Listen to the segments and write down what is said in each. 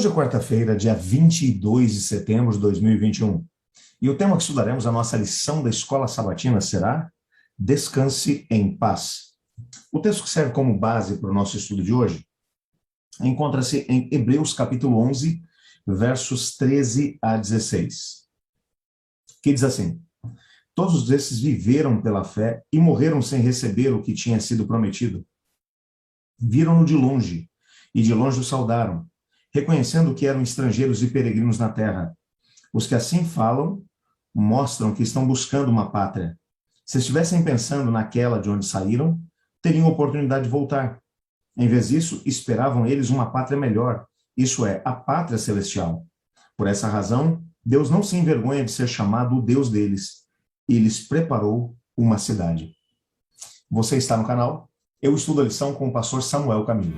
Hoje é quarta-feira, dia 22 de setembro de 2021. E o tema que estudaremos, a nossa lição da Escola Sabatina será Descanse em Paz. O texto que serve como base para o nosso estudo de hoje encontra-se em Hebreus capítulo 11, versos 13 a 16, que diz assim: Todos esses viveram pela fé e morreram sem receber o que tinha sido prometido. Viram-no de longe, e de longe o saudaram, reconhecendo que eram estrangeiros e peregrinos na terra. Os que assim falam mostram que estão buscando uma pátria. Se estivessem pensando naquela de onde saíram, teriam oportunidade de voltar. Em vez disso, esperavam eles uma pátria melhor, isso é, a pátria celestial. Por essa razão, Deus não se envergonha de ser chamado o Deus deles. E lhes preparou uma cidade. Você está no canal? Eu estudo a lição com o pastor Samuel Camilo.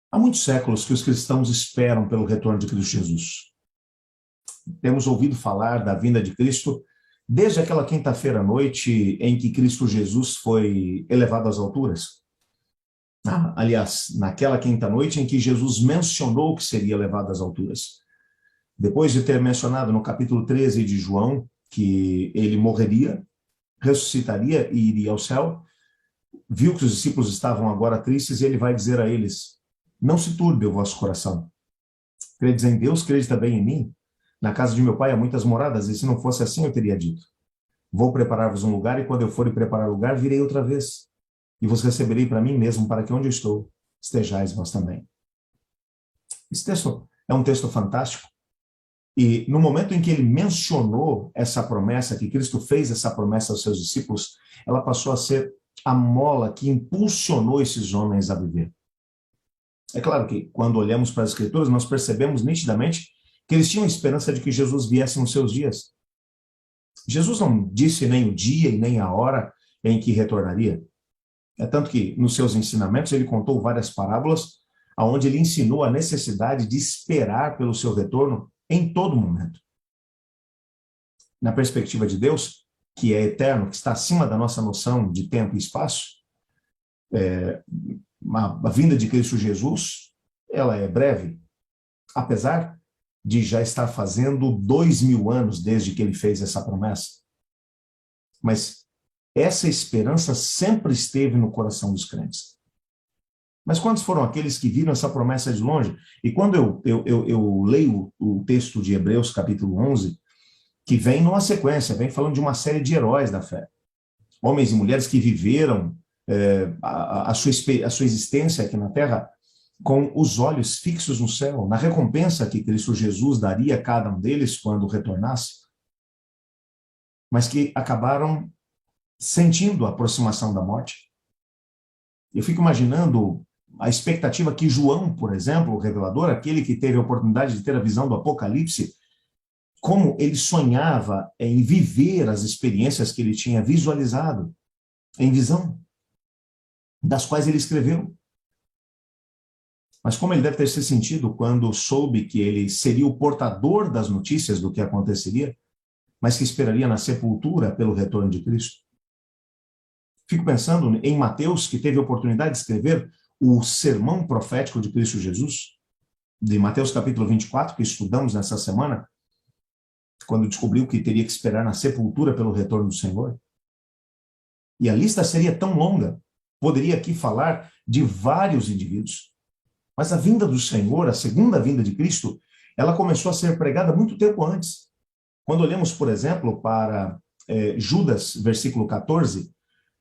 Há muitos séculos que os cristãos esperam pelo retorno de Cristo Jesus. Temos ouvido falar da vinda de Cristo desde aquela quinta-feira à noite em que Cristo Jesus foi elevado às alturas. Aliás, naquela quinta-noite em que Jesus mencionou que seria elevado às alturas. Depois de ter mencionado no capítulo 13 de João que ele morreria, ressuscitaria e iria ao céu, viu que os discípulos estavam agora tristes e ele vai dizer a eles: não se turbe o vosso coração. Credes em Deus, credes também em mim. Na casa de meu pai há muitas moradas, e se não fosse assim eu teria dito: vou preparar-vos um lugar, e quando eu for preparar lugar, virei outra vez. E vos receberei para mim mesmo, para que onde eu estou, estejais vós também. Esse texto é um texto fantástico. E no momento em que ele mencionou essa promessa, que Cristo fez essa promessa aos seus discípulos, ela passou a ser a mola que impulsionou esses homens a viver. É claro que, quando olhamos para as Escrituras, nós percebemos nitidamente que eles tinham esperança de que Jesus viesse nos seus dias. Jesus não disse nem o dia e nem a hora em que retornaria. É tanto que, nos seus ensinamentos, ele contou várias parábolas, onde ele ensinou a necessidade de esperar pelo seu retorno em todo momento. Na perspectiva de Deus, que é eterno, que está acima da nossa noção de tempo e espaço, a vinda de Cristo Jesus, ela é breve, apesar de já estar fazendo 2000 anos desde que ele fez essa promessa. Mas essa esperança sempre esteve no coração dos crentes. Mas quantos foram aqueles que viram essa promessa de longe? E quando eu leio o texto de Hebreus, capítulo 11, que vem numa sequência, vem falando de uma série de heróis da fé. Homens e mulheres que viveram a sua existência aqui na Terra com os olhos fixos no céu, na recompensa que Cristo Jesus daria a cada um deles quando retornasse, mas que acabaram sentindo a aproximação da morte. Eu fico imaginando a expectativa que João, por exemplo, o revelador, aquele que teve a oportunidade de ter a visão do Apocalipse, como ele sonhava em viver as experiências que ele tinha visualizado em visão, das quais ele escreveu. Mas como ele deve ter se sentido quando soube que ele seria o portador das notícias do que aconteceria, mas que esperaria na sepultura pelo retorno de Cristo. Fico pensando em Mateus, que teve a oportunidade de escrever o sermão profético de Cristo Jesus, de Mateus capítulo 24, que estudamos nessa semana, quando descobriu que teria que esperar na sepultura pelo retorno do Senhor. E a lista seria tão longa, poderia aqui falar de vários indivíduos. Mas a vinda do Senhor, a segunda vinda de Cristo, ela começou a ser pregada muito tempo antes. Quando olhamos, por exemplo, para Judas, versículo 14,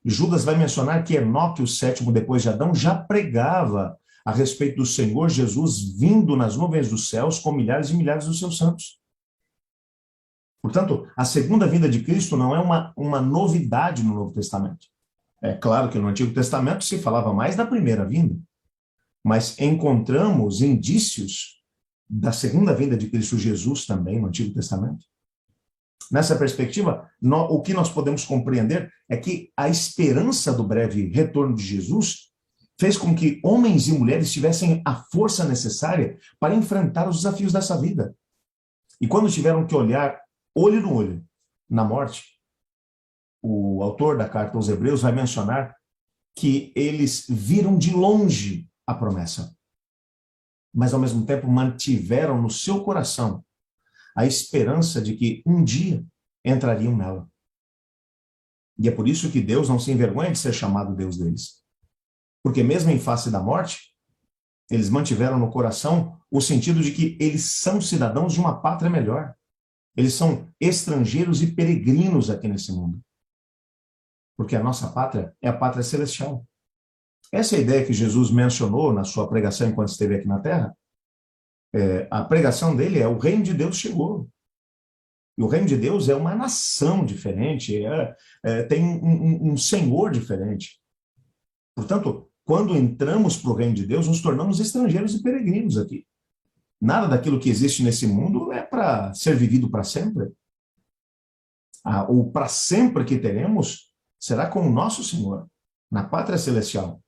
Judas vai mencionar que Enoque, o sétimo depois de Adão, já pregava a respeito do Senhor Jesus vindo nas nuvens dos céus com milhares e milhares dos seus santos. Portanto, a segunda vinda de Cristo não é uma novidade no Novo Testamento. É claro que no Antigo Testamento se falava mais da primeira vinda, mas encontramos indícios da segunda vinda de Cristo Jesus também no Antigo Testamento. Nessa perspectiva, o que nós podemos compreender é que a esperança do breve retorno de Jesus fez com que homens e mulheres tivessem a força necessária para enfrentar os desafios dessa vida. E quando tiveram que olhar olho no olho na morte, o autor da carta aos Hebreus vai mencionar que eles viram de longe a promessa, mas ao mesmo tempo mantiveram no seu coração a esperança de que um dia entrariam nela. E é por isso que Deus não se envergonha de ser chamado Deus deles. Porque mesmo em face da morte, eles mantiveram no coração o sentido de que eles são cidadãos de uma pátria melhor. Eles são estrangeiros e peregrinos aqui nesse mundo. Porque a nossa pátria é a pátria celestial. Essa é a ideia que Jesus mencionou na sua pregação enquanto esteve aqui na Terra. A pregação dele é: o reino de Deus chegou. E o reino de Deus é uma nação diferente, tem um senhor diferente. Portanto, quando entramos para o reino de Deus, nos tornamos estrangeiros e peregrinos aqui. Nada daquilo que existe nesse mundo é para ser vivido para sempre. O para sempre que teremos será com o nosso Senhor, na pátria celestial.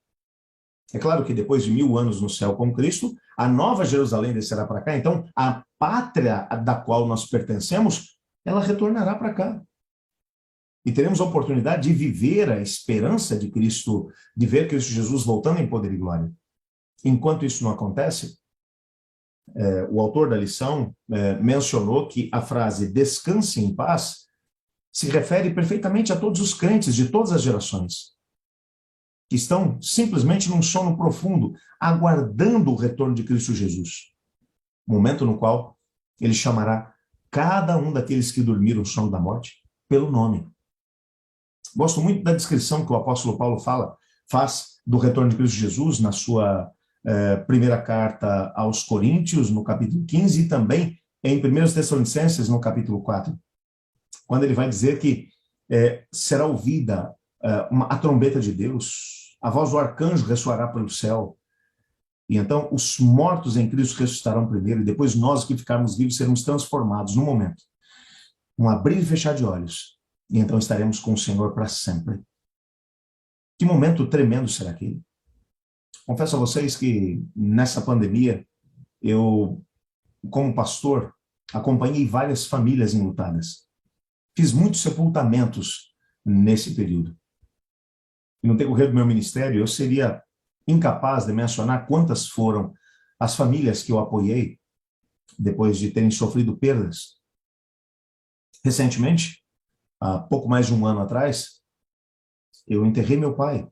É claro que depois de 1000 anos no céu com Cristo, a nova Jerusalém descerá para cá. Então, a pátria da qual nós pertencemos, ela retornará para cá. E teremos a oportunidade de viver a esperança de Cristo, de ver Cristo Jesus voltando em poder e glória. Enquanto isso não acontece, o autor da lição mencionou que a frase "descanse em paz" se refere perfeitamente a todos os crentes de todas as gerações, que estão simplesmente num sono profundo, aguardando o retorno de Cristo Jesus. Momento no qual ele chamará cada um daqueles que dormiram o sono da morte pelo nome. Gosto muito da descrição que o apóstolo Paulo faz do retorno de Cristo Jesus na sua primeira carta aos Coríntios, no capítulo 15, e também em 1 Tessalonicenses, no capítulo 4, quando ele vai dizer que será ouvida a trombeta de Deus, a voz do arcanjo ressoará pelo céu, e então os mortos em Cristo ressuscitarão primeiro, e depois nós que ficarmos vivos seremos transformados no momento, um abrir e fechar de olhos, e então estaremos com o Senhor para sempre. Que momento tremendo será aquele? Confesso a vocês que nessa pandemia, eu, como pastor, acompanhei várias famílias enlutadas. Fiz muitos sepultamentos nesse período. E no decorrer do meu ministério, eu seria incapaz de mencionar quantas foram as famílias que eu apoiei depois de terem sofrido perdas. Recentemente, há pouco mais de um ano atrás, eu enterrei meu pai.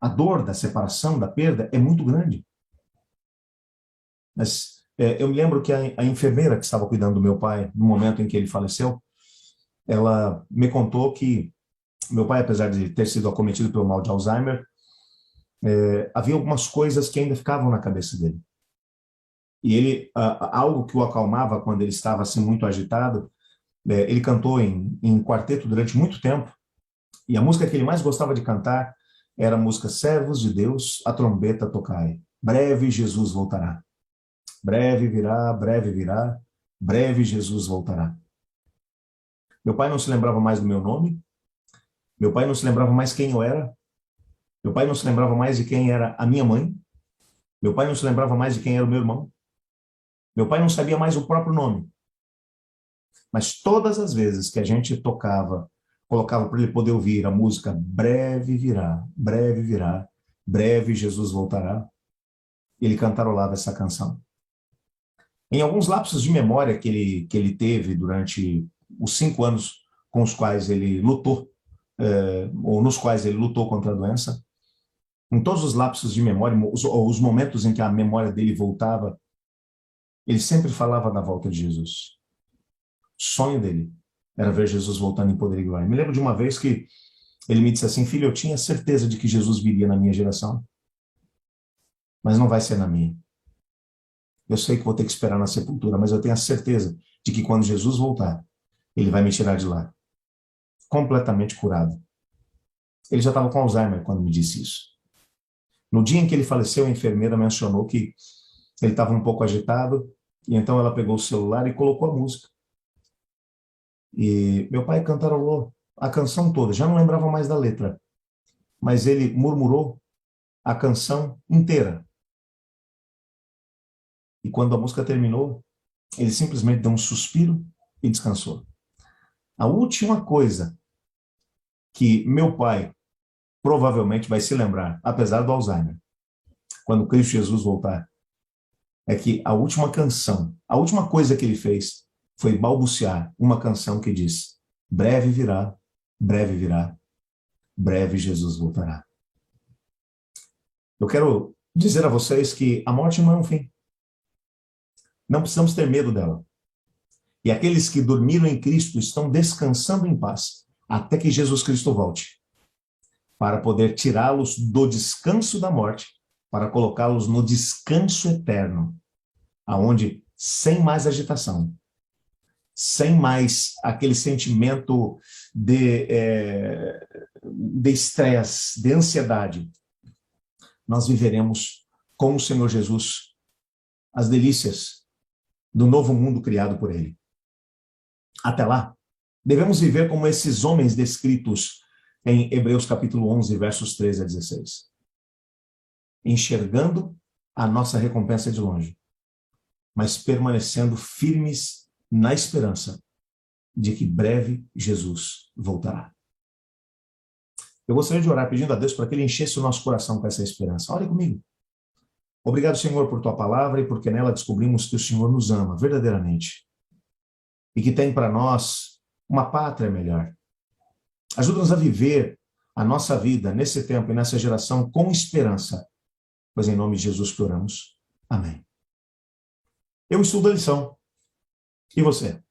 A dor da separação, da perda, é muito grande. Mas eu me lembro que a enfermeira que estava cuidando do meu pai no momento em que ele faleceu, ela me contou que meu pai, apesar de ter sido acometido pelo mal de Alzheimer, havia algumas coisas que ainda ficavam na cabeça dele. E ele, algo que o acalmava quando ele estava assim muito agitado, ele cantou em quarteto durante muito tempo, e a música que ele mais gostava de cantar era a música "Servos de Deus, a trombeta tocai, breve Jesus voltará. Breve virá, breve Jesus voltará." Meu pai não se lembrava mais do meu nome, meu pai não se lembrava mais quem eu era, meu pai não se lembrava mais de quem era a minha mãe, meu pai não se lembrava mais de quem era o meu irmão, meu pai não sabia mais o próprio nome. Mas todas as vezes que a gente tocava, colocava para ele poder ouvir a música "Breve virá, breve Jesus voltará", ele cantarolava essa canção. Em alguns lapsos de memória que ele teve durante os 5 anos com os quais ele lutou, ou nos quais ele lutou contra a doença, em todos os lapsos de memória, os momentos em que a memória dele voltava, ele sempre falava da volta de Jesus. O sonho dele era ver Jesus voltando em poder e glória. Me lembro de uma vez que ele me disse assim: "Filho, eu tinha certeza de que Jesus viria na minha geração, mas não vai ser na minha. Eu sei que vou ter que esperar na sepultura, mas eu tenho a certeza de que quando Jesus voltar, ele vai me tirar de lá, completamente curado." Ele já estava com Alzheimer quando me disse isso. No dia em que ele faleceu, a enfermeira mencionou que ele estava um pouco agitado, e então ela pegou o celular e colocou a música. E meu pai cantarolou a canção toda, já não lembrava mais da letra, mas ele murmurou a canção inteira. E quando a música terminou, ele simplesmente deu um suspiro e descansou. A última coisa que meu pai provavelmente vai se lembrar, apesar do Alzheimer, quando Cristo Jesus voltar, é que a última canção, a última coisa que ele fez foi balbuciar uma canção que diz: breve virá, breve virá, breve Jesus voltará. Eu quero dizer a vocês que a morte não é um fim. Não precisamos ter medo dela. E aqueles que dormiram em Cristo estão descansando em paz até que Jesus Cristo volte, para poder tirá-los do descanso da morte, para colocá-los no descanso eterno, aonde sem mais agitação, sem mais aquele sentimento de estresse, de ansiedade, nós viveremos com o Senhor Jesus as delícias do novo mundo criado por Ele. Até lá, devemos viver como esses homens descritos em Hebreus capítulo 11, versos 13 a 16. Enxergando a nossa recompensa de longe, mas permanecendo firmes na esperança de que breve Jesus voltará. Eu gostaria de orar pedindo a Deus para que Ele enchesse o nosso coração com essa esperança. Ore comigo. Obrigado, Senhor, por Tua palavra e porque nela descobrimos que o Senhor nos ama verdadeiramente e que tem para nós uma pátria melhor. Ajuda-nos a viver a nossa vida nesse tempo e nessa geração com esperança, pois em nome de Jesus que oramos. Amém. Eu estudo a lição. E você?